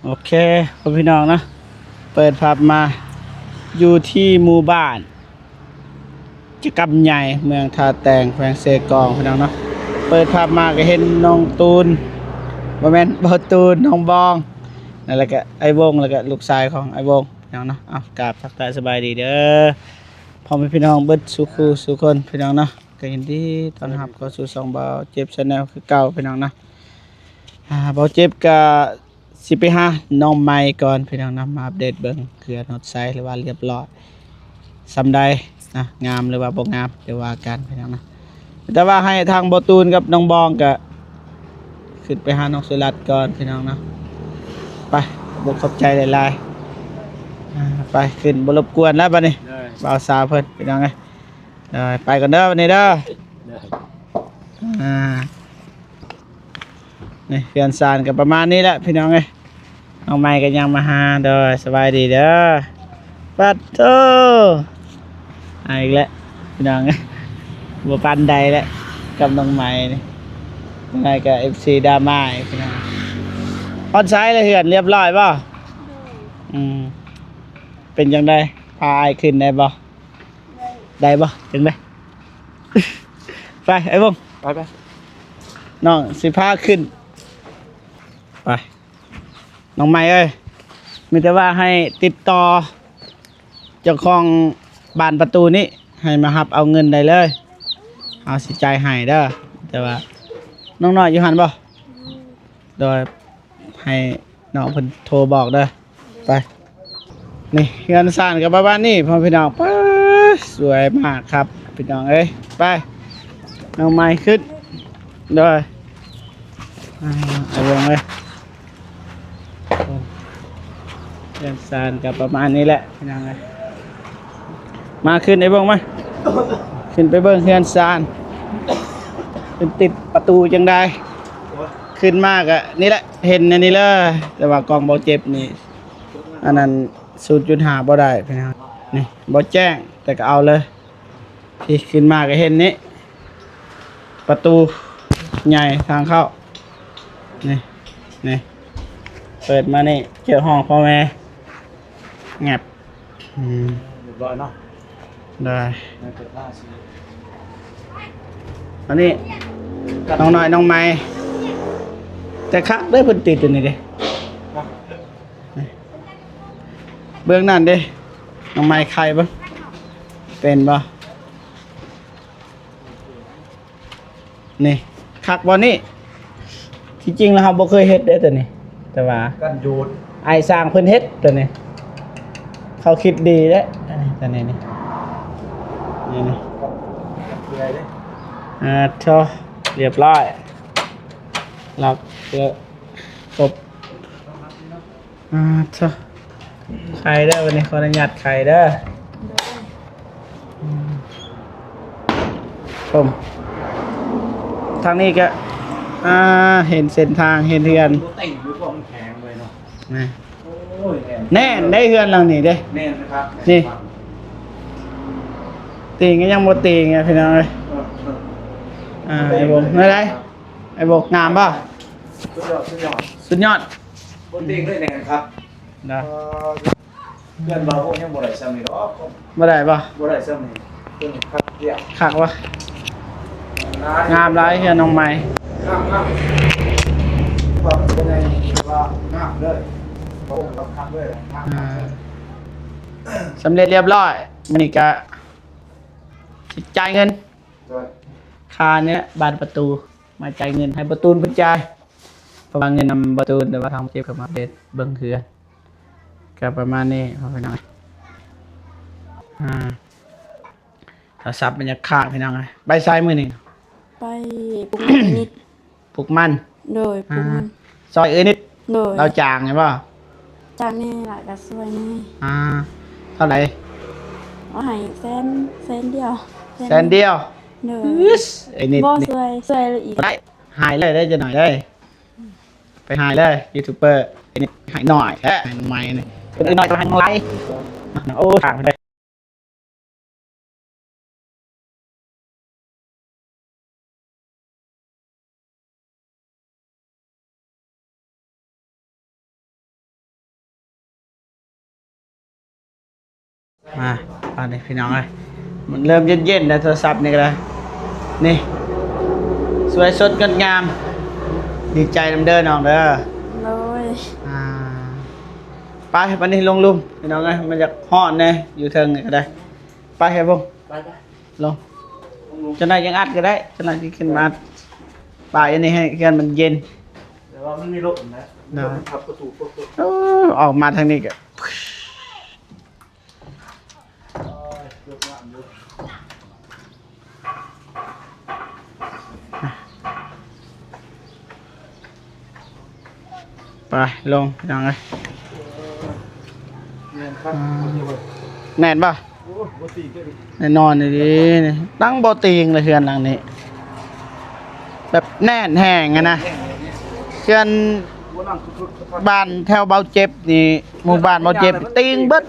โอเคพี่น้องนะเปิดภาพมาอยู่ที่หมู่บ้านกิจกรรมใหญ่เมืองท่าแตงแขวงเซกองพี่น้องเนาะเปิดภาพมาก็เห็นน้องตูนบ่แม่นบ่ตูนน้องบองนั่นแหละก็ไอ้วงแล้วก็ลูกชายของไอ้วงพี่น้องเนาะเอากราบทักทายสบายดีเด้อพ่อแม่พี่น้องเบิดสุขสุขคนพี่น้องเนาะก็ยินดีต้อนรับเข้าสู่ช่องเบาเจ็บ Channel คือเก่าพี่น้องเนาะเบาเจ็บก็สิไปหาน้องใหม่ก่อนพี่น้องนำมาอัปเดตเบิ่งเกลือน็อตไซหรือว่าเรียบร้อยสำใดนะงามหรือว่าบ่งามเดี๋ยวว่ากันพี่น้องนะแต่ว่าให้ทางบ่ตูนกับน้องบองก็ขึ้นไปหาน้องสุรัตน์ก่อนพี่น้องนะไปบ่ขอบใจหลายๆไปขึ้นบ่รบกวนแล้วบัดนี้บ่าวสาวเพิ่นพี่น้องเอ้ยไปก่อนเด้อบัดนี้เด้อนี่เพื่อนสารก็ประมาณนี้แหละพี่น้องเอ้ยน้องใหม่ก็ยังมาหาเด้อสบายดีเด้อปัดโตอีกแล้วพี่น้องบัวปันใดแล้วกับน้องใหม่นี่ยังไงกับ FC ดราม่าพี่น้องออนไซด์เลยเหือนเรียบร้อยป่ะเป็นยังไงพาไอขึ้นได้ป่ะได้ป่ะถึงได้ ไปไอ้บงไปน้องสิพาขึ้นไปน้องใหม่เอ้ยมีแต่ว่าให้ติดต่อเจ้าของบ้านประตูนี้ให้มาหับเอาเงินได้เลยเอาสิใจให้เด้อแต่ว่าน้องน้อยอยู่หันบ่โดยให้น้องเพิ่นโทรบอกเด้อไปนี่เงินซ่านกับบ้านนี่พ่อพี่น้องป๊าสวยมากครับพี่น้องเอ้ยไปน้องใหม่ขึ้นโดยเอาลงเลยเงินซ่านกับประมาณนี้แหละพี่น้องเอ้ยมาขึ้นไอ้บ้งไหมขึ้นไปเบิ้งเฮือนซานขึ้นติดประตูจังได้ขึ้นมากอะนี่แหละเห็นอันนี้เลยแต่ว่ากองเบาเจ็บนี่อันนั้น0.5บ่ได้พี่น้องนี่บ่แจ้งแต่ก็เอาเลยที่ขึ้นมากก็เห็นนี้ประตูใหญ่ทางเข้านี่เปิดมานี่เจอห้องพ่อแม่แงบเรียบร้อยเนาะได้อันนี้น้องน้อยน้องไม้แต่คักได้เพิ่นติดอยู่นี่เด้เบื้องนั่นเด้น้องไม้ใครบ้างเป็นบ่นี่คักบ่นี่ที่จริงแล้วเราบ่เคยเฮ็ดเด้ตัวนี้แต่ว่ากันโยนไอ้สร้างเพิ่นเฮ็ดตัวนี้เขาคิดดีเด้ตัวนี้นี่โชว์เรียบร้อยหลับเยอะครบโชว์ไข่เด้อวันนี้ขออนุญาตไข่เด้อผมทางนี้ก็เห็นเส้นทางเห็นเฮือนติ่งด้วยความแข็งเลยเนาะแน่นได้เฮือนหลังนี้เด้แน่นนะครับนี่ติ่งก็ยังบ่ติ่งไงพี่น้องเอ้ยไอ้บงไม่ได้ไอ้บงงามป่ะสุดยอดบนติ่งด้วยแน่นครับนะเพื่อนเราพวกยังบ่ได้ซ้ำนี่หรอกบ่ได้ป่ะบ่ได้ซ้ำนี่เพิ่นคักเดียวคักวะงามหลายเฮือนน้องใหม่งามว่าเป็นไงว่างามเลยโอ้คักเลยสำเร็จเรียบร้อยมันนี่ก็จ่ายเงินค่าเนี้ยบานประตูมาจ่ายเงินให้ประตูนเป็นจ่ายเพราะว่าเงินนำประตูแต่ว่าทางเจ็บกับมาเด็ดเบิ้งคือก็ประมาณนี้พอไปหน่อยถ้าซับมันจะขาดพี่น้องใบซ้ายมือหนึ่งไปปลูกมันนิดปลูกมันโดยปลูกมันซอยนิดโดยเราจางใช่ป่ะจางนี่หลายกระสวยนี่เท่าไหร่เอาให้แสนเดียวโดยไอ้นิดบ่สวยเลยอีกได้หายเลยได้จะหน่อยได้ไปหายเลยยูทูบเบอร์ไอ้นิดหายหน่อยแค่หายใหม่เนี่ยเป็นหน่อยจะหายไลค์โอ้ทางเลย อันนี้พี่น้องเอ้ยมันเริ่มเย็นๆแล้วโทรศัพท์นี่ก็ได้นี่สวยสดงดงามดีใจนำเด้อน้องเด้อ โดย ไปวันนี้ลงลุมพี่น้องเอ้ยมันจะฮ้อนแน่อยู่เทิงนี่ก็ได้ไปครับผม ไป ลงจะได้ยังอัดก็ได้จะได้ขึ้นมาอัดป่าอันนี้ให้กันมันเย็น แต่ว่ามันมีรถนะมันขับประตูปุ๊บ ออกมาทางนี้ก็ไปลงพี่น้องเอ้ย เนี่ยครับ แน่นป่ะ โอ้โหตีก็ดิ แน่นอนเลยดิตั้งโบตีงเลยเฮือนหลังนี้แบบแน่นแห้งอะนะเฮือน หัวนั่งทุกๆ บ้านแถวเบาเจ็บนี่หมู่บ้านเบาเจ็บตีงเบิด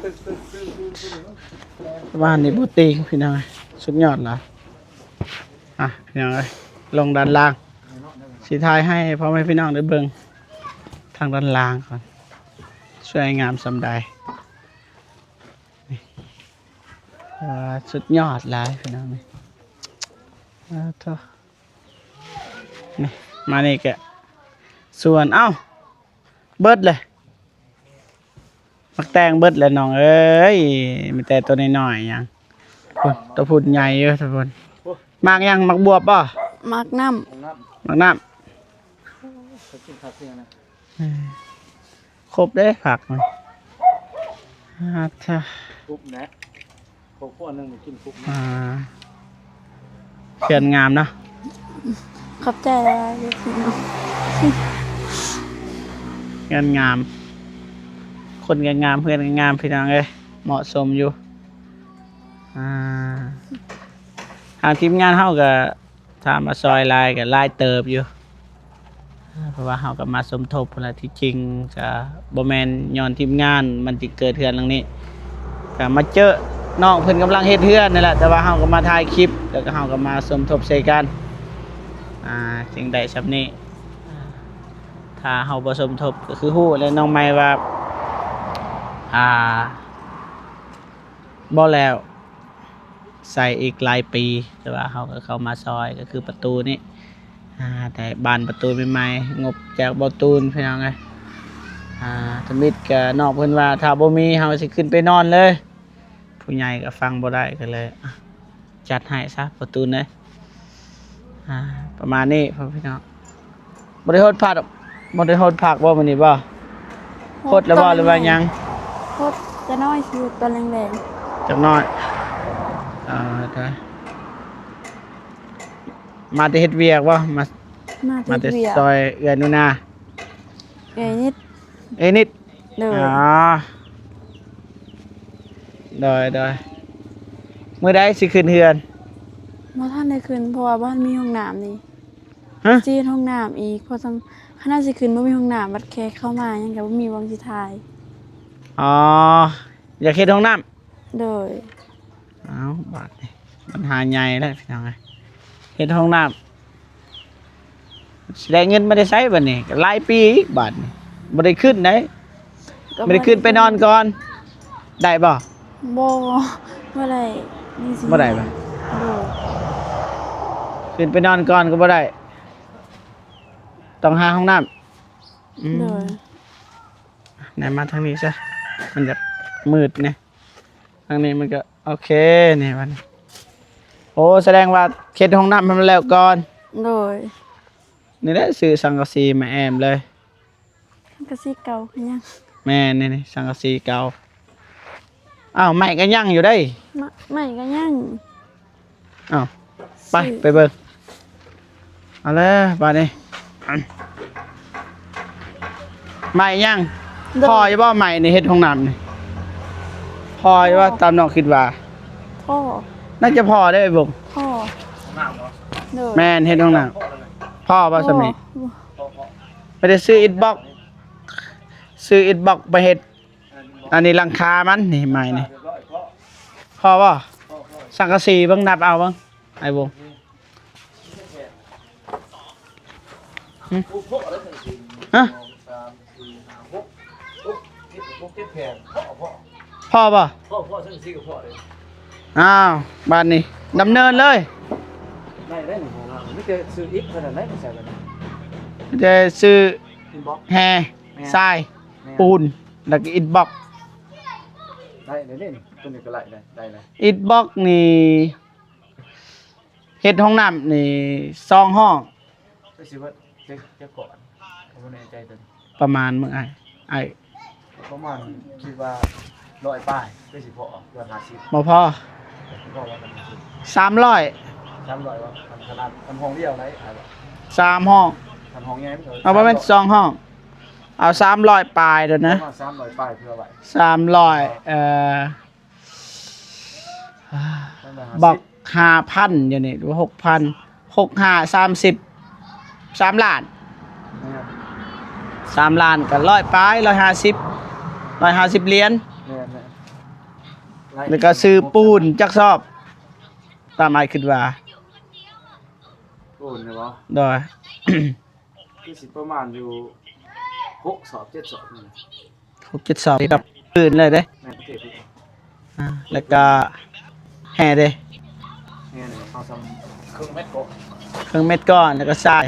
บ้านนี่โบตีงพี่น้องเอ้ยสุดยอดละพี่น้องเอ้ยลงด้านล่างสีทายให้พ่อแม่พี่น้องได้เบิ่งทางด้านล่างก่อนสวยงามสำใดนี่สุดยอดหลายพี่น้องนี่เถอะนี่มานี่แกะส่วนเอ้าเบิดเลยมักแตงเบิดเลยน้องเอ้ยมีแต่ตัวน้อยๆยังพุ่นตัวพุ่นใหญ่เยอะทุกคนมากยังมักบวบป่ะ มักน้ มักน้ เขากินข้าวเที่ยงนะ ำครบเด้ผักมันถ้า ปุ๊บนะพวกพวกนึงกินปุ๊บ เขียนงามเนาะ ำขอบใจอะไรพี่น้อง เขียนงาม คนกันงามเพื่อนกันงามพี่น้องเอ้ยเหมาะสมอยู่ทางทีมงานเฮาก็ทำมาซอยลายกับลายเติบอยู่เพราะว่าเฮาก็มาสมทบพุ่นล่ะที่จริงจะบ่แม่นย้อนทีมงานมันสิเกิดเทือนหลังนี้ก็มาเจอน้องเพิ่นกำลังเฮ็ดเฮือนนั่นแหละแต่ว่าเฮาก็มาถ่ายคลิปแล้วก็เฮาก็มาสมทบใส่กันสิ่งใดซำนี้ถ้าเฮาบ่สมทบก็คือฮู้แล้วน้องใหม่ว่าบ่แล้วใส่อีกหลายปีแต่ว่าเฮาก็เข้ามาซอยก็คือประตูนี้แต่บานประตูใหม่ๆงบจากบ่ตูนพี่น้องเอ้ยทมิตก็นอกเพิ่นว่าถ้าบ่มีเฮาสิขึ้นไปนอนเลยผู้ใหญ่ก็ฟังบ่ได้ก็เลยจัดให้ซะประตูนเด้ประมาณนี้พ่อพี่น้องบ่ได้โหดผักบ่ได้โหดผักบ่มื้อนี้บ่โหดแล้วบ่หรือว่ายัง โคตรจะน้อยชีวิตตอนแรง จักหน่อยได้มาแต่เฮ็ดเวียกบ่มา ๆมา มา ที่ แต่ เวีย ซอยเอื้อนุนา เอ้ยนิด นิด เลย ได้มื้อใดสิขึ้นเฮือน มาท่านได้คืนเพราะว่าบ้านมีห้องน้ำนี่ ฮะ จีนห้องน้ำอีกเพอขนาดสิคืนบ่มีห้องน้ำบัดแค่เข้ามายังกับบ่มีวังสิทาย อ๋ออยากเฮ็ดห้องน้ำ โดย เอาบาดนี่ปัญหาใหญ่แล้วพี่น้องเอ้ยเฮ็ดห้องน้ำสิได้เงินไม่ได้ใช้บัดนี้ก็หลายปีอีกบาดนี่บ่ได้ขึ้นได้ไม่ได้ขึ้นไปนอนก่อนได้บ่ บ่บ่ได้นี่สิ บ่ได้ปะ โดย ขึ้นไปนอนก่อนก็บ่ได้ต้องหาห้องน้ำ โดย ไหนมาทางนี้ซะมันจะมืดไงทางนี้มันก็โอเคนี่มันโอ้แสดงว่าเข็ดห้องน้ำให้มันแล้วก่อน โดย นี่แหละซื้อสังกะสีมาแอมเลย ก็สิเก่าคือยัง แม่นี่สังกะสีเก่าอ้าวใหม่ก็ยังอยู่ได้ ไม่ก็ยัง อ้าวไปเบิ่งเอาเลยบาดนี้ใหม่ยังพอจะบ่ใหม่ในเฮ็ดห้องน้ำนี่พอจะว่าตามน้องคิดว่า พ่อ น่าจะพอได้บ่ง พ่อ น้ำเหรอ โดย แม่นเฮ็ดห้องน้ำพ่อบ่สำนี้ไม่ได้ซื้ออิฐบล็อกไปเฮ็ดอันนี้หลังคามันนี่ใหม่นี่ เรียบร้อยเพราะ พอบ่สังกะสีเบิ่งนับเอาเบิ่งไอ้วง ปุ๊บพวกอะไรทั้งสิ้น ฮะ 3 4 5 6ปุ๊บนี่ปุ๊บเก็บแผงเพาะ พ่อป่ะ พ่อซื้อซีกับพ่อเลย อ้าวบ้านนี้ดำเนินเลย ได้หนึ่งของเราไม่เจอซื้ออิฟขนาดไหนไม่ใช่กัน จะซื้อ อินบ็อก แฮทรายปูนแล้วก็อิฐบล็อก ได้เดี๋ยวนี้ตัวนี้ก็ไล่ได้เลย อิฐบล็อกนี่เฮ็ดห้องน้ำนี่2ห้อง ก็สิว่าจะก่อนผมในใจตัว ประมาณมื้อไอ้ ประมาณคิดว่า100ป้ายก็สิพอเดือน50 บ่พอ พอว่ากัน300 300ว่าขนาดมันห้องเดียวไหนอ่ะ 3ห้อง ทำห้องใหญ่ไม่ เอาบ่แม่น2ห้องเอา300ปลายเด้อนะ ประมาณ300ป้ายเพื่อไว้ 300บอก 5,000อยู่นี่หรือว่า 6,000 6 5 30 3ล้าน3ล้านก็100ปลาย150เหรียญแล้วก็ซื้อปูนจักสอบตามอ้ายคิดว่า ปูนเลยวะ โดย คือสิประมาณอยู่6 สอบ 7 สอบนี่นะ 6 7สอบกับปืนเลยเด้ ในประเทศที่ แล้วก็แห่เด้ เนี่ยเอาซ้ำครึ่งเม็ดโกะ เครื่องเม็ดก้อนแล้วก็ทราย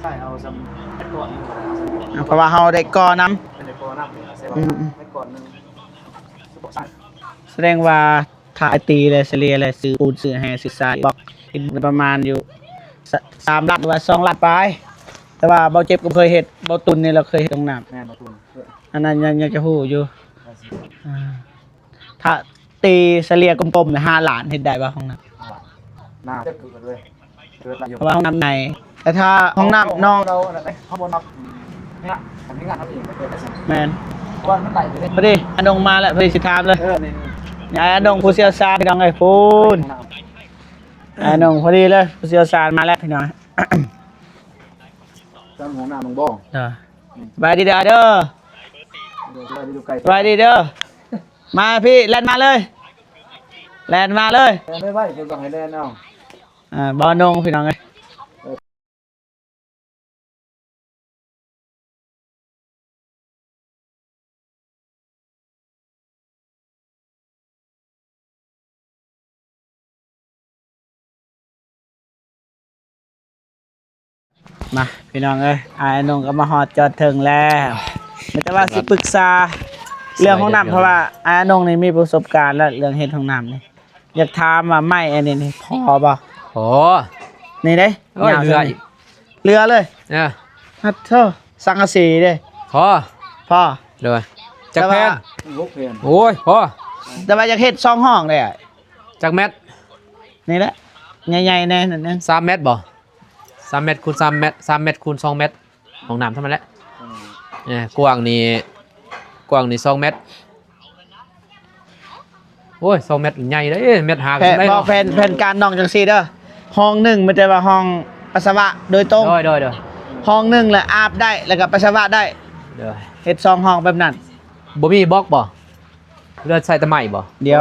ใช่เอาซ้ำเม็ดก่อนนึงเอาซ้ำก่อน เพราะว่าเฮาได้ก่อน้ำ เป็นในโกนับเนี่ยใช่ป่ะเม็ดก่อนนึงใช่ แสดงว่าถ้าไอตีเลยเฉลี่ยเลยซื้อปูนซื้อแห่ซื้อทรายบอกประมาณอยู่3ลัดหรือว่า2ลัดไปแต่ว่าเบาเจ็บก็เคยเฮ็ดเบาตุนนี่เราเคยเฮ็ดตรงน้ำ แม่มาตุน อันนั้นยังจะฮู้อยู่อ่าถ้าตีเฉลี่ยกลมๆเนี่ย5ล้านเฮ็ดได้บ่ห้องน้ำ หน้าจะเกิดเลยเกิดอะไรอยู่ เพราะว่าห้องน้ำในแต่ถ้าห้องน้ำนอก เราอะไรข้างบนนับเนี่ยทำให้งานทำเองไม่เกิดอะไรสิ แม่น วันมันไหลไปเลย พอดีอันดงมาแล้วพอดีสิถามเลย นี่ ยายอันดงผู้เชี่ยวชาญพี่น้องเอ้ยพูนอันดงพอดีเลยผู้เชี่ยวชาญมาแล้วพี่น้อง จำของน้ำมึงบ้อง บายดีเด้อเด้อ เดี๋ยวจะได้ดูไก่ บายดีเด้อมาพี่แลนมาเลยแลนมาเลย ไม่ไหวจะต้องให้แน่นเอา บอนงพี่น้องเอ้ยมาพี่น้องเอ้ยอายนงก็มาฮอดจอดถึงแล้วไม่แต่ว่าสิปรึกษาเรื่องห้องน้ำเพราะว่าอายนงนี่มีประสบการณ์แล้วเรื่องเฮ็ดห้องน้ำนี่อยากถามว่าไม้อันนี้นี่พอบ่ โอ้ นี่เด้ โอ้ยเรืออีก เรือเลย เนี่ย ฮัทเธอสังกะสีเด้ พอ พ่อ เลยจักแพน ลูกเพน โอ้ยพอ แต่ว่าอยากเฮ็ด2ห้องได้อะ จักเม็ด นี่แหละใหญ่ๆแน่นั่นนึง 3 เม็ดบ่3 เม็ดคูณ3 เม็ด3 เม็ดคูณ2 เม็ดของน้ำเท่านั้นแหละเนี่ยกว้างนี่2 เม็ดโอ้ย2 เม็ดใหญ่เด้เม็ดหา แผ่น ได้ บ่ เนาะ แผ่นการน้องจังซี่เด้อห้องหนึงมันจะว่าห้องปัสสาวะโดยตรง โดย ห้องหนึงแหละอาบได้แล้วก็ปัสสาวะได้ เด้อ เฮ็ด2ห้องแบบนั้น บ่มีบล็อกบ่เลือดใส่ตะไม้บ่ เดี๋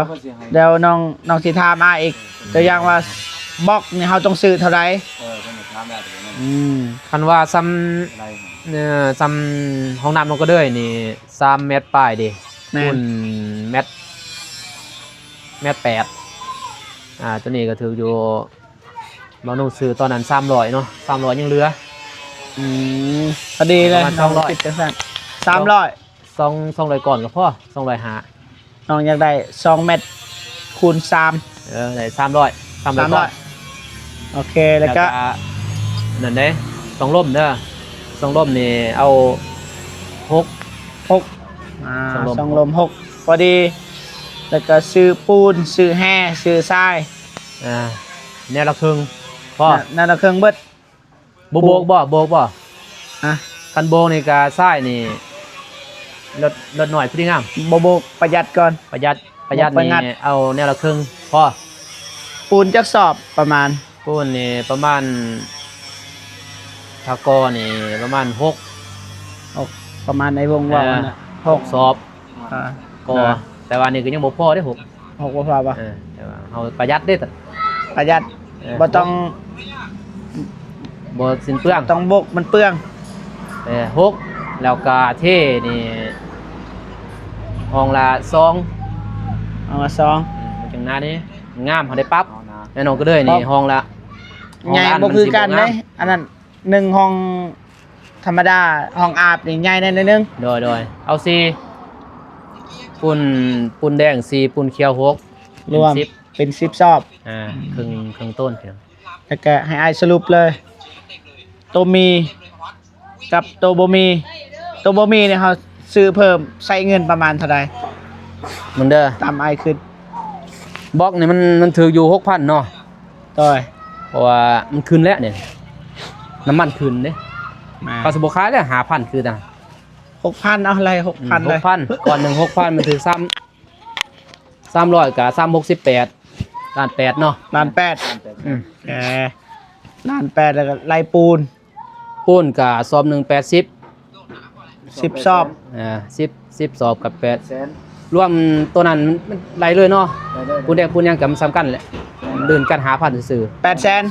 ยวน้องสิถามอาอีกตัวอย่างว่าบล็อกนี่เฮาต้องซื้อเท่าไหร่ เป็นทำแบบนี้ คันว่าซ้ อะไร ำซ้ำห้องน้ำมันก็เด้ยนี่3 เม็ดปลายดิ แม่ คู น ณเม็ด8ตัวนี้ก็ถืออยู่บางนุ่งซื้อตอนนั้น300เนาะ300ยังเหลือ อืมพอดีเลย ประมาณ น้อง 200 คิดจังซั่น300 200ก่อนก็พอ200หา น้องอยากได้2เม็ดคูณ3 ได้300ก่อน โอเคแล้วก็ นั่นเด้สองล่มเด้อสองล่มนี่เอา6 สองลม6พอดี แล้วก็ซื้อปูนซื้อแห่ซื้อทราย แนวละครึ่งพอ นั่นละเครื่องเบิด โบกบ่ อ่ะ คันโบกนี่กาซ้ายนี่ลดหน่อยพอดีงาม โบกประหยัดก่อน ประหยัด ประหยัด นี่เอาแนวละครึ่งพอ ปูนจักสอบประมาณ ปูนนี่ประมาณทากอนี่ประมาณประมาณในวงว่าน่ะ 6 สอบ อ่า ก็แต่ว่านี่ก็ยังบ่พอได้6 6บ่พอป่ะ แต่ว่าเฮาประหยัดได้แต่ ประหยัดบ่ต้อง บ่สิ้นเปลือง ต้องบกมันเปลือง 6แล้วก็เท่นี่ห้องละ2 เอามาซอง มันจังหน้านี่งามเขาได้ปั๊บ เอานะ แน่นอนก็เลยนี่ห้องละ ใหญ่บ่คือกันเด้อันนั้น1ห้องธรรมดาห้องอาบนี่ใหญ่แน่นิดนึง โดยเอาซีปุ่นแดงซีปุ่นเขียว6 รวม เป็น เป็น10ซอบ 10ครึ่งต้นเพียง แล้วก็ให้อ้ายสรุปเลยตัวมีกับตัวบ่มีตัวบ่มีเนี่ยเขาซื้อเพิ่มใช้เงินประมาณเท่าใด มันเด้อ ตามอ้ายขึ้น บล็อกนี่มันถืออยู่ 6,000เนาะ ต่อย เพราะว่ามันขึ้นแล้วเนี่ยน้ำมันขึ้นเด้ มา เขาสิบ่ขายแล้ว5,000คือจัง 6,000เอาอะไร6,000เลย 6,000ก่อน6,000มันถือ300กับ368ล้าน8เนาะ ล้านแปด อืม ล้านแปดแล้วก็ลายปูน ปูนกับซอบ1 80 10ซอบ 10ซอบกับ8 แสน รวมตัวนั้นมันไหลเลยเนาะ ได้ได้ ปูนแดงปูนหยังก็มันซ้ำกันแหละเดินกัน5,000ซื่อ 800,000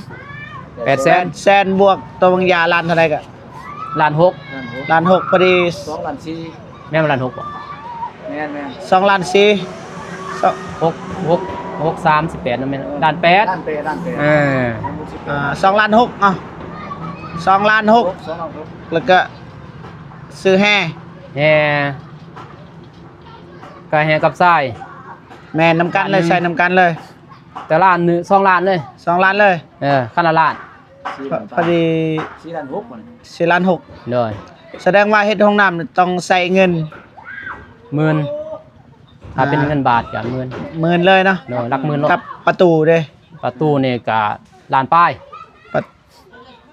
800,000 แสนบวกตัวบางยาล้านเท่าไรก็ ล้าน6 นั่นโห ล้าน6พอดี 2ล้านสี่ แม่นล้าน6บ่ แม่น 2ล้าน4 6 3 18นั่นแม่นล้าน8 ล้านเปล้านเป 2ล้าน6อ่ะ2ล้าน6 2ล้านหก แล้วก็ซื้อแห่ แฮกะแฮกับทราย แม่นนำกันเลยใส่นำกันเลย แต่ล้านนึง2ล้านเลย 2ล้านเลย คันละล้าน พอดี 4ล้านหกมัน 4ล้าน6 เลย แสดงว่าเฮ็ดห้องน้ำต้องใส่เงิน 10,000ถ้าเป็นเงินบาทก็10,000 หมื่นเลยเนาะ เนาะหลักหมื่นเนาะ กับประตูเด้ ประตูนี่ก็ล้านป้าย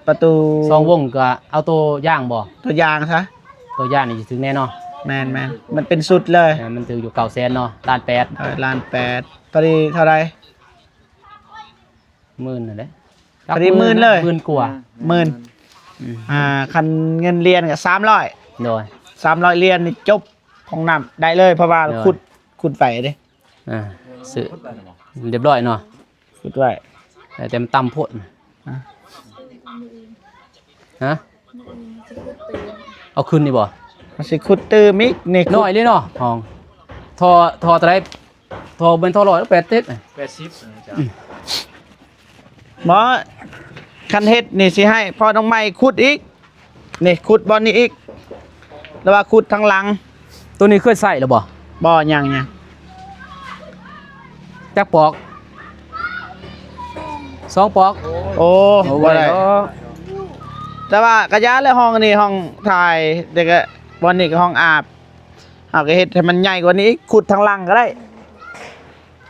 ประตู 2วงก็เอาตัวย่างบ่ ตัวอย่างซะ ตัวย่างนี่สิถึงแน่เนาะ แม่นมันเป็นสุดเลย มันถืออยู่900,000เนาะล้าน8 ล้าน8พอดีเท่าไหร่ 10,000นั่นแหละ พอดีหมื่นเลย หมื่นกว่า หมื่นคันเงินเรียนก็300 โดย 300เหรียญนี่จบของน้ำได้เลยเพราะว่า ได้ ขุดไปเด้ ซื้อเรียบร้อยเนาะ ขุดไว้ แต่มันต่ำโพด อ่ะ ฮะเอาคืนนี่บ่ มันสิขุดตื้มอีกนี่ขุด น้อยเลยเนาะห้องทอตะไดทอเป็นทอ100แล้ว8เต็ด 80จ้ะ หมอคันเฮ็ดนี่สิให้พ่อน้องใหม่ขุดอีกนี่ขุดบ่อนนี้อีกแล้วว่าขุดทางหลัง ตัวนี้เคยใส่แล้วบ่ บ่หยัง จักปอก2ปอก โอ้บ่ได้ เนาะ แต่ว่ากระยาและห้องนี่ห้องถ่ายเด็กก็บ่อนนี้ก็ห้องอาบเอาก็เฮ็ดให้มันใหญ่กว่านี้อีกขุดทางหลังก็ได้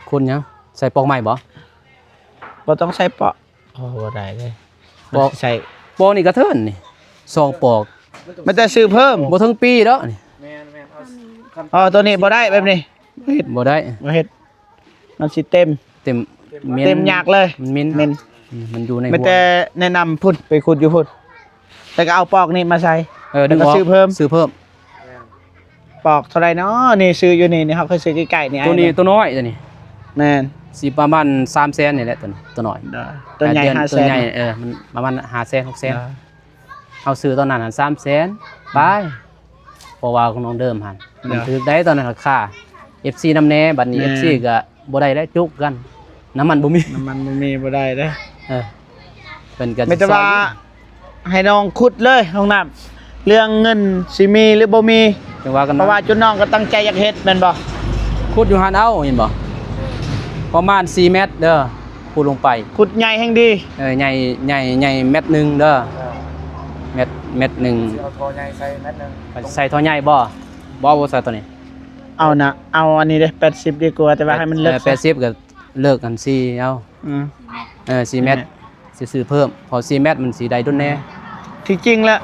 คุณยังใส่ปอกใหม่บ่ บ่ต้องใช้เปาะโอ้บ่ได้เลย ปอก ใช้ ปอกนี่กระเทินนี่2ปอก มันจะซื้อเพิ่ม บ่ถึงปีแล้วนี่ แม่นเอาคัน อ๋อตัวนี้บ่ได้แบบนี้บ่เฮ็ด บ่ได้ บ่เฮ็ดมันสิเต็ม เต็ม เต็มยากเลย มันมิน เม่น มันอยู่ใน ไม่ หัว แต่แนะนำพุ่นไปขุดอยู่พุ่นแต่ก็เอาปอกนี่มาใส่ ดึง แล้ว อ ก็ อก ซื้อเพิ่ม ซื้อเพิ่ม ปอกเท่าไหร่เนาะนี่ซื้ออยู่นี่เขาเคยซื้อใกล้ๆนี่ ตัวนี้ ไอ้ ตัวน้อยตัวนี้ แม่น สิประมาณ300,000นี่แหละตัวน้อย ตัวใหญ่ ตัวใหญ่ 500,000 มันประมาณ500,000 600,000เอาซื้อตอนนั้นหั่น300,000ไปเพราะว่าของน้องเดิมหั่นมันถือได้ตอนนั้นราคา FC นำแน่บัดนี้ FC ก็บ่ได้แล้วจุกกัน น้ำมันบ่มี น้ำมันบ่มีบ่ได้เด้อ เป็นกัน ไม่แต่ว่าให้น้องขุดเลยห้องน้ำเรื่องเงินสิมีหรือบ่มี จังว่ากัน เพราะว่าจุดน้องก็ตั้งใจอยากเฮ็ดแม่นบ่ ขุดอยู่หั่นเอาเห็นบ่ประมาณ4เมตรเด้อขุดลงไป ขุดใหญ่แห่งดี ใหญ่เม็ดหนึงเด้อเม็ดหนึง เอาทอใหญ่ใส่เม็ดนึง ใส่ท่อใหญ่บ่ใส่ตัวนี้ เอานะเอาอันนี้เด้80ดีกว่าแต่ว่าให้มันเลิก 80ก็เลิกกัน4เอา อืม 4เมตรสิซื้อเพิ่มพอ4เมตรมันสิได้ดุนแน่ ที่จริงแล้ว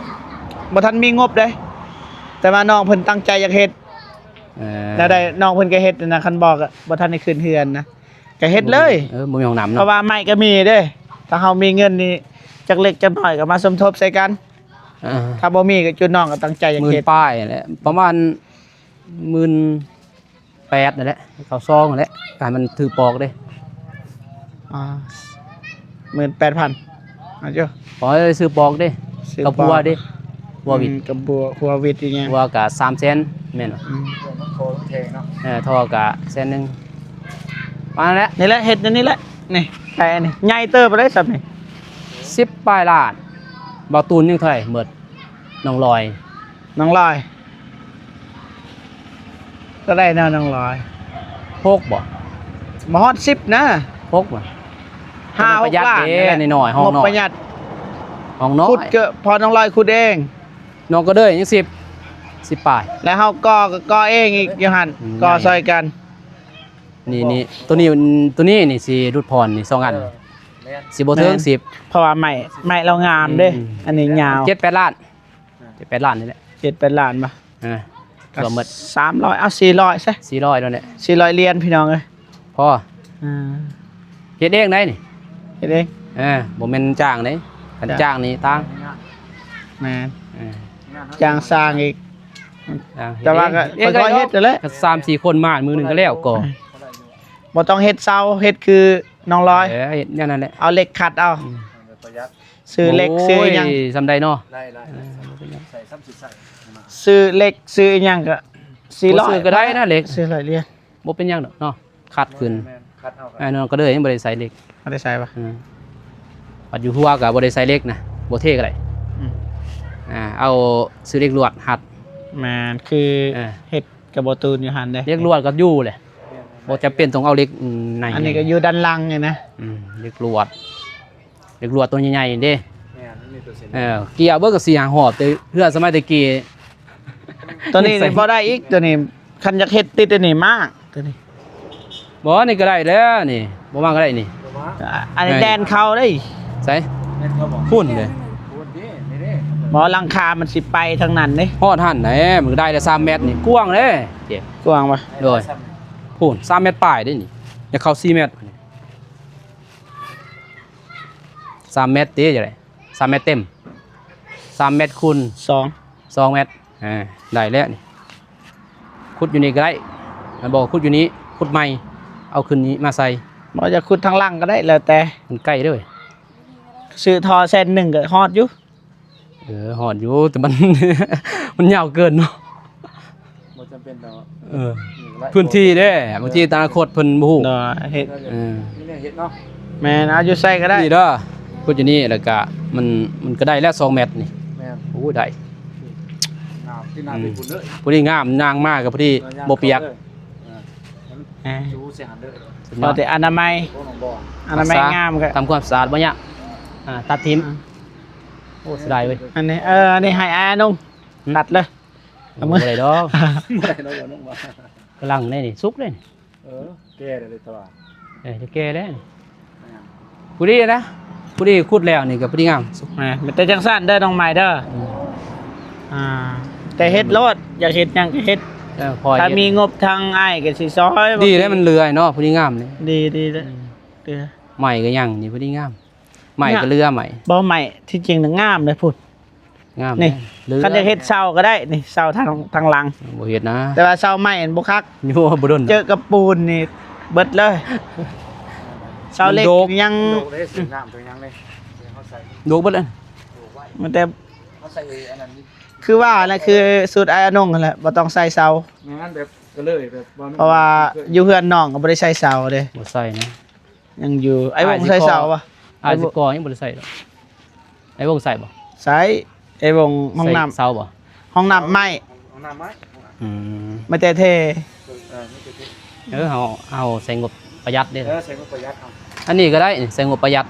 บ่ทันมีงบเด้แต่ว่าน้องเพิ่นตั้งใจอยากเฮ็ดแล้วได้น้องเพิ่นก็เฮ็ดนะคันบอกอะบ่ทันได้คืนเฮือนนะก็เฮ็ดเลย บ่มีห้องน้ำ เพ เนาะ ราะว่าไม้ก็มีเด้ถ้าเฮามีเงินนี่จักเล็กจักน้อยก็มาสมทบใส่กันถ้าบ่มีก็จุดน้องก็ตั้งใจอยาก หมื่ เฮ็ น ด ป้ายแหละประมาณ18,000นั่นแหละเขาซองนั่นแหละการมันถือปอกเด้ 18,000เอาจ้ะ ขอให้ซื้อปอกเด้กับบัวเด้บัววิด กับบัวหัววิดอีหยัง บัวก็300,000แม่นบ่ มันโคต้องเทงเนาะ ท่อก็100,000 มาแล้ว นี่แหละเฮ็ดอันนี่แหละนี่ไก่อันนี้ใหญ่เติบไปได้สับนี่ 10ปลายล้านบ่ตูนยังเท่าไหร่หมดน้องลอย น้องลอยก็ได้แนวน้องลอย พกบ่ มาฮอด10นะ พกบ่ 5 ประหยัด ล้าน เด้น้อยๆห้องน้อย ประหยัด ห้องน้อย ขุดก็พอน้องลอยขุดเอง น้องก็เด้อยัง10ปลาย แล้วเฮาก็เองอีกอยู่หั่น อืม ก็ซอยกัน นี่ตัวนี้นี่สิรุดพรนี่2อันสิบ่ถึง10 เพราะว่าใหม่เรางามเด้ อืม อันนี้ยาว 7-8ล้าน7-8ล้านนี่แหละ 7-8ล้านป่ะ รวมหมด 300เอา400ซะ 400แล้วเนี่ย 400เหรียญพี่น้องเอ้ย พอ อ่า เฮ็ดเองได้นี่ เฮ็ดเอง บ่แม่นจ้างเด้คันจ้างนี่ต่าง แม่น เออ จ้างสร้างอีก จ้าง แต่ว่าก็ เฮ็ด ค่อยๆเฮ็ดนั่นแหละ ก็3-4คนมามือหนึงก็แล้วก็ บ่ต้องเฮ็ดเซาเฮ็ดคือน้องลอย เฮ็ดแนวนั้นแหละ เอาเหล็กขัดเอา ประหยัด ซื้อเหล็กซื้ออิหยัง โยซำใดเนาะ ได้ใส่ซ้ำสิใส่มา ซื้อเหล็กซื้ออิหยังก็ บ่ซื้อก็ได้นะเหล็ก ซื้อ100เหรียญ บ่เป็นหยังดอกเนาะคัดขึ้น แม่นคัดเอาครับ น้องก็เด้อยังบ่ได้ใส่เหล็ก เอาได้ใส่ป่ะ ปัดอยู่หัวก็บ่ได้ใส่เหล็กนะบ่เท่ก็ได้ อืม เอาซื้อเหล็กลวดหัด แม่นคือ เออ เฮ็ดกับบ่ตูนอยู่หั่นเด้ เหล็กลวดก็อยู่แหละบ่จำเป็นต้องเอาเหล็กใน อันนี้ก็อยู่ด้านหลังไงนะ เหล็กลวดตัวใหญ่ๆนี่เด้ แม่นมันมีตัวเซ็น เกียร์เบิกกับ4 5หอบแต่เพื่อสมัยตะกี้ ตัวนี้ ใส่ นี่บ่ได้อีกตัวนี้คันอยากเฮ็ดติดตัวนี้มากตัวนี้ บ่นี่ก็ได้แล้วนี่บ่มาก็ได้นี่ ตัวมา อันนี้ ไหน แดนเขาได้ ใส่ แม่นเขาบอก พุ่นเลย พูดดินี่เด้ บ่หลังคามันสิไปทางนั้นเด้ ฮอดหั่นไหนมันก็ได้แล้ว3เมตรนี่กว้างเด้เจ๊ กว้างป่ะ โดยพุ่น3เมตรปลายเด้นี่อย่าเข้า4เมตร3เมตรเด้จังได๋3เมตรเต็ม3เมตรคูณ 2 2เมตรได้แล้วนี่ขุดอยู่นี่ก็ได้มันบอกขุดอยู่นี้ขุดใหม่เอาขึ้นนี้มาใส่ บ่จะขุดทางหลังก็ได้แล้วแต่ มันใกล้เด้อ ซื้อทอเส้นหนึ่งก็ฮอดอยู่ หอดอยู่แต่มัน มันยาวเกินเนาะ บ่จำเป็นดอก พื้นที่เด้บางทีตาคตเพิ่นบ่ฮู้ เนาะเฮ็ด นี่เนี่ยเฮ็ดเนาะ แม่นเอาอยู่ใส่ก็ได้ นี่เด้อขุดอยู่นี่แล้วก็มันก็ได้แล้ว2เมตรนี่ แม่น โอ้ได้ น้ำที่น้ำเป็นคุณเด้อ พอดีงามนางมากกับพอดีบ่เปียก อ่า จูเสียหันเด้อ สุดย พอ อด แต่อนามัย โอ้น้องบ่ อนามัยงามก็ ทำความสะอาดบ่ยากตัดทิ่มโอ้เสียดายเว้ย อันนี้อันนี้ให้อานุ่งตัดเลย เอามือ บ่ได้ดอก ไม่ได้เนาะบ่น้องบ่ กำลังได้นี่สุกเลยนี่ แก้ได้เลยตัว จะแก่แล้วนี่พอดีนะพอดีขุดแล้วนี่ก็พอดีงามสุก แม่นแต่จังซั่นเด้อน้องใหม่เด้ออ่าแต่เฮ็ดโลดอยากเฮ็ดหยังก็เฮ็ด พอ ถ้า เฮ็ด มีงบทางอ้ายก็สิซอย ดีแล้วมันเลื่อยเนาะพอดีงามเลย ดีแล้วเด้อ ใหม่ก็ยังนี่พอดีงามใหม่ก็เรือใหม่ บ่ใหม่ที่จริงน่ะงามเลยพุ่น งาม นี่ เรือ คันจะเฮ็ดเสาก็ได้นี่เสาทางหลัง บ่เฮ็ดนะ แต่ว่าเสาไม้อันบ่คัก อยู่บ่ดน เจอกับปูนนี่เบิดเลยเสาเหล็ก มันโดก ยัง โดกได้สีน้ำตัวยังเลยเขาใส่ โดกเบิดเลย มันแต่ เขาใส่อันนั้น คือว่านั่นคือสูตรไอ้อนงนั่นแหละบ่ต้องใส่เสา งั้นแบบก็เลยแบบ เพราะว่าอยู่เฮือนน้องก็บ่ได้ใส่เสาเด้ บ่ใส่นะ ยังอยู่ไอ้วงใส่เสาป่ะ อาจสิกอยังบ่ได้ใส่ดอกไอ้วงใส่บ่ ใส่ไอ้วงห้องน้ำ ใส่เสาบ่ ห้องน้ำไม้ เอาน้ำไหม อืม ไม่แต่เท นี่คือ เอาใส่งบประหยัดเด้อ ใส่ก็ประหยัดเอา อันนี้ก็ได้นี่ใส่งบประหยัด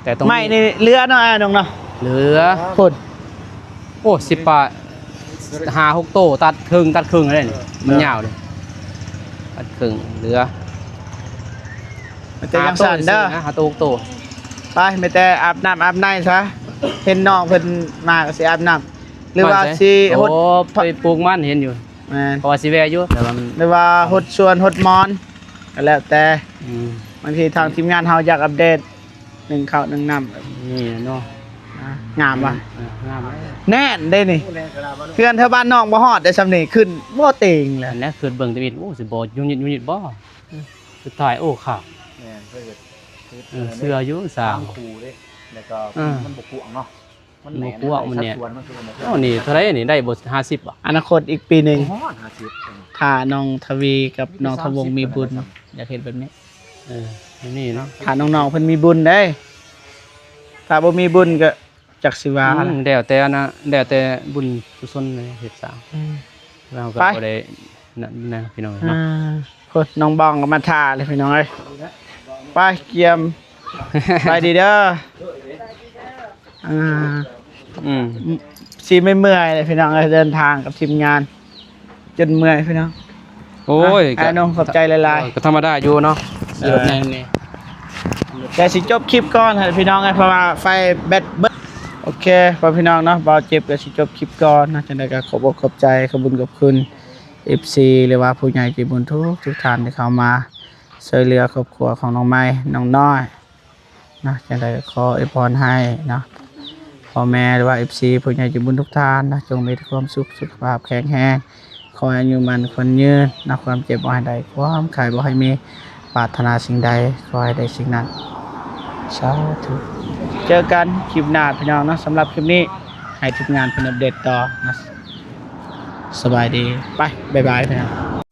แต่ต้อง ไม้นี่เรือเนาะไอ้อนงเนาะ เหลือ พุ่น โอ้10 บาท5-6โตตัดครึ่งอะไรนี่มันยาวเลยตัดครึ่งเหลือ มันแต่ยังสั่นเด้อ หาโต6โต ไปไม่แต่อาบน้ำอาบในซะเห็นน้องเพิ่นมาก็สิอาบน้ำหรือว่าสิ โอ้ หด ไปปลูกมันเห็นอยู่ แม่น เพราะว่าสิแวะอยู่แต่ว่ามัน หรือว่าหดสวนหดมอนก็แล้วแต่ อืม บางทีทางทีมงานเฮาอยากอัปเดต1ข้าว1น้ำ นี่เนาะ งามว่ะ งาม แน่นได้นี่ ผู้แรงกระดาษบ้าน เพื่อนแถวบ้านน้องบ่ฮอดได้สำนี้ขึ้นบ่เต็งเลย อันนี้คือเบิ่งตะวิดโอ้สิบ่ยุ่นิดบ่สุดท้ายโอ้ค่ะ แม่เพื่อ เสื้ออยู่สา สาม มคูเลยแล้วก็มันบกวงเนาะมันแหน บ่กวางมันเนี่ย สัดส่วนมันคือมัน โอ้นี่เท่าไหร่นี่ได้บ่50บ่ อนาคตอีกปีหนึง ฮ้อน50 ถ้าน้องทวีกับน้องทวงมีบุญ อยากเห็นแบบนี้ นี่เนาะ ถ้าน้องๆเพิ่นมีบุญได้ถ้าบ่มีบุญก็จักสิว่าล่ะ แล้วแต่นะแล้วแต่บุญกุศลในเฮ็ดสร้างเราก็ ไป บ่ได้นั่นนะพี่น้อง อ่ เนาะ าคนน้องบองก็มาท่าเลยพี่น้องเอ้ยไปเกียม ไปดีเด้ออ่า อืม สิไม่เมื่อยเลยพี่น้องเอ้ยเดินทางกับทีมงาน จนเมื่อยพี่น้อง โอ้ย ไอ้น้องขอบใจหลาย ก็ธรรมดาอยู่เนาะ ๆ สิรถแนงนี่ แต่สิจบคลิปก่อนให้พี่น้องเอ้ยเพราะว่าไฟแบตเบิดโอเคพอพี่น้องเนาะบ่าวเจ็บก็สิจบคลิปก่อนนะจังได๋ก็ขอบอกขอบใจขอบคุญขอบคุณ FC หรือว่าผู้ใหญ่ใจบุญทุกท่านที่เข้ามาช่วยเหลือครอบครัวของน้องไม้น้องน้อยนะจังได๋ก็ขออวยพรให้นะพ่อแม่หรือว่า FC ผู้ใหญ่ใจบุญทุกท่านนะจงมีแต่ความสุขสุขภาพแข็งแรงขอให้อายุมันคนยืนนะความเจ็บบ่ให้ได้ความไข้บ่ให้มีปรารถนาสิ่งใดขอให้ได้สิ่งนั้นสาธุเจอกันคลิปหน้าพี่น้องนะสำหรับคลิปนี้ให้ทีมงานเพิ่นอัปเดตต่อนะสบายดีไปบ๊ายบายพี่น้อง